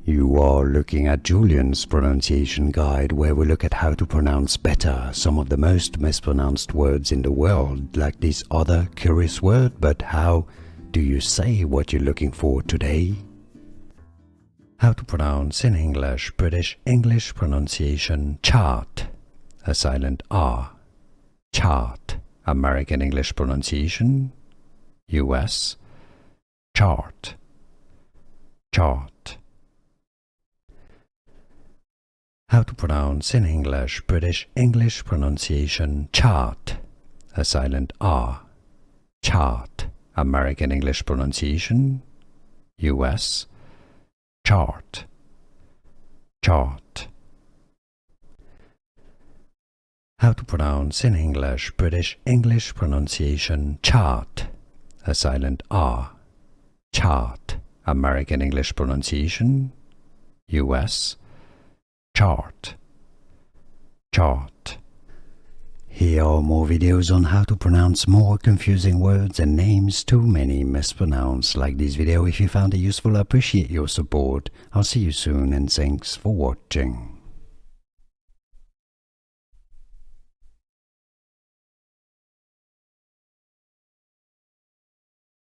You are looking at Julian's pronunciation guide, where we look at how to pronounce better some of the most mispronounced words in the world, like this other curious word. But how do you say what you're looking for today? How to pronounce in English, British English pronunciation, chart, a silent R. Chart. American English pronunciation, US, chart. Chart. How to pronounce in English, British English pronunciation, chart, a silent R. Chart. American English pronunciation, US, chart. Chart. How to pronounce in English, British English pronunciation, chart, a silent R. Chart. American English pronunciation, US, chart. Chart. Here are more videos on how to pronounce more confusing words and names too many mispronounced. Like this video if you found it useful. I appreciate your support. I'll see you soon and thanks for watching.